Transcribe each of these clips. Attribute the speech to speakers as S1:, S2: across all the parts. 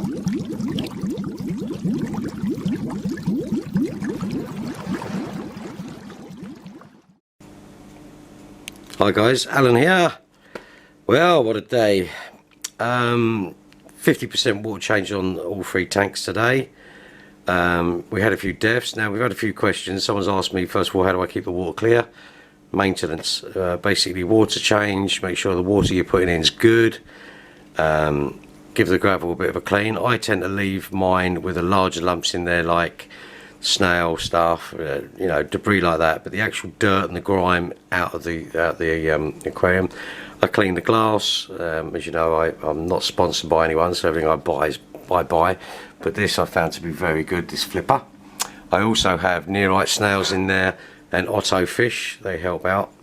S1: Hi guys, Alan here. Well, what a day. 50% water change on all 3 tanks today. We had a few deaths. Now we've had a few questions. Someone's asked me, first of all, how do I keep the water clear? Maintenance, basically water change, make sure the water you're putting in is good. Give the gravel a bit of a clean. I tend to leave mine with the larger lumps in there, like snail stuff, you know, debris like that, but the actual dirt and the grime out of the aquarium. I clean the glass. As you know, I'm not sponsored by anyone, so everything I buy is buy, but this I found to be very good, this flipper. I also have nearite snails in there and Otto fish, they help out.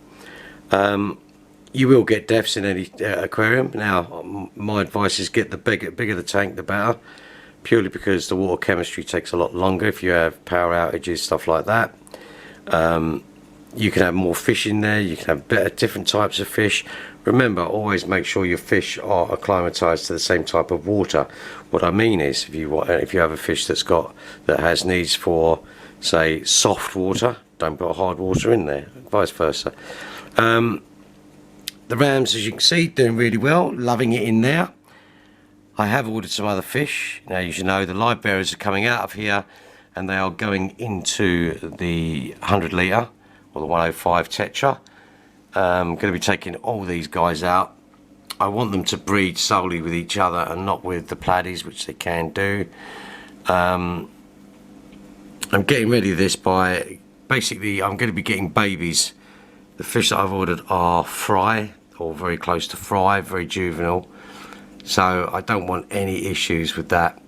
S1: You will get deaths in any aquarium. Now my advice is get the bigger the tank the better, purely because the water chemistry takes a lot longer if you have power outages, stuff like that. You can have more fish in there, you can have better different types of fish. Remember, always make sure your fish are acclimatized to the same type of water. What I mean is, if you have a fish that has needs for, say, soft water, don't put hard water in there, vice versa. The rams, as you can see, doing really well, loving it in there. I have ordered some other fish. Now, as you know, the live bearers are coming out of here and they are going into the 100 litre or the 105 tetra. I'm going to be taking all these guys out. I want them to breed solely with each other and not with the platies, which they can do. I'm getting ready to this by, basically I'm going to be getting babies. The fish that I've ordered are fry, or very close to fry, very juvenile. So I don't want any issues with that.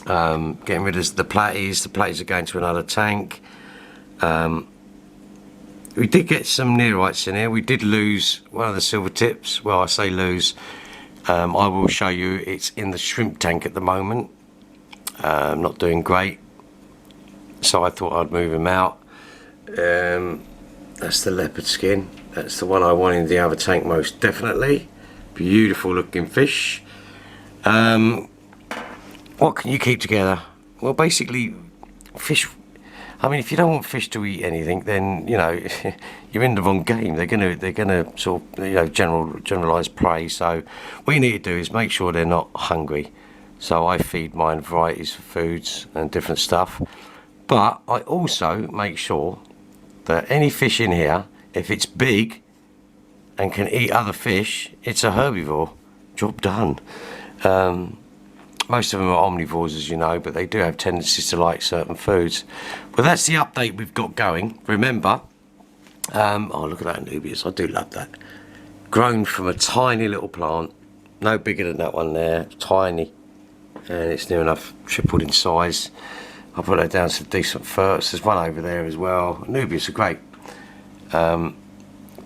S1: Getting rid of the platies. The platies are going to another tank. We did get some neorites in here. We did lose one of the silver tips. Well, I say lose. I will show you. It's in the shrimp tank at the moment. Not doing great. So I thought I'd move him out. That's the leopard skin. That's the one I want in the other tank most definitely. Beautiful looking fish. What can you keep together? Well, basically fish. I mean, if you don't want fish to eat anything, then you know you're in the wrong game. They're gonna sort of, you know, generalize prey. So what you need to do is make sure they're not hungry. So I feed mine varieties of foods and different stuff, but I also make sure that any fish in here, if it's big and can eat other fish, it's a herbivore. Job done. Most of them are omnivores, as you know, but they do have tendencies to like certain foods. But that's the update we've got going. Remember, oh, look at that Anubias. I do love that. Grown from a tiny little plant, no bigger than that one there, tiny, and it's near enough tripled in size. I'll put that down to decent first. There's one over there as well. Anubias are great.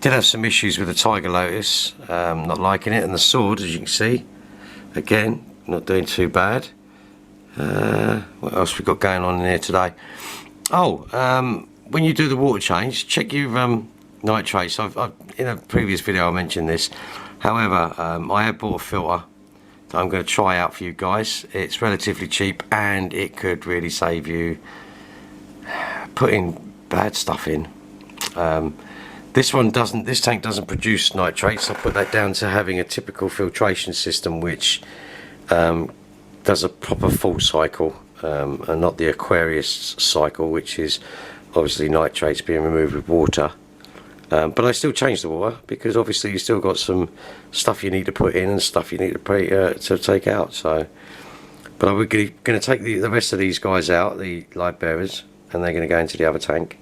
S1: Did have some issues with the tiger lotus, not liking it, and the sword, as you can see, again, not doing too bad. What else we got going on in here today? Oh, when you do the water change, check your nitrates. I've in a previous video I mentioned this. However, I have bought a filter that I'm going to try out for you guys. It's relatively cheap and it could really save you putting bad stuff in. This tank doesn't produce nitrates. I put that down to having a typical filtration system which does a proper full cycle, and not the Aquarius cycle, which is obviously nitrates being removed with water. But I still change the water because obviously you still got some stuff you need to put in and stuff you need to take out. So, but I'm going to take the rest of these guys out, the live bearers, and they're going to go into the other tank.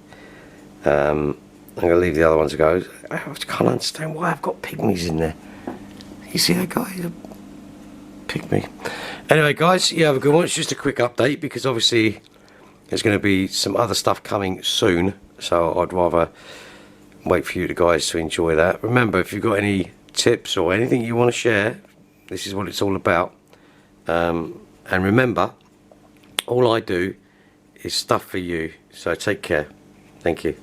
S1: I'm going to leave the other ones to go. I can't understand why I've got pygmies in there. You see that guy? Pygmy. Anyway, guys, you have a good one. It's just a quick update because obviously there's going to be some other stuff coming soon. So I'd rather wait for you guys to enjoy that. Remember, if you've got any tips or anything you want to share, this is what it's all about. And remember, all I do is stuff for you. So take care. Thank you.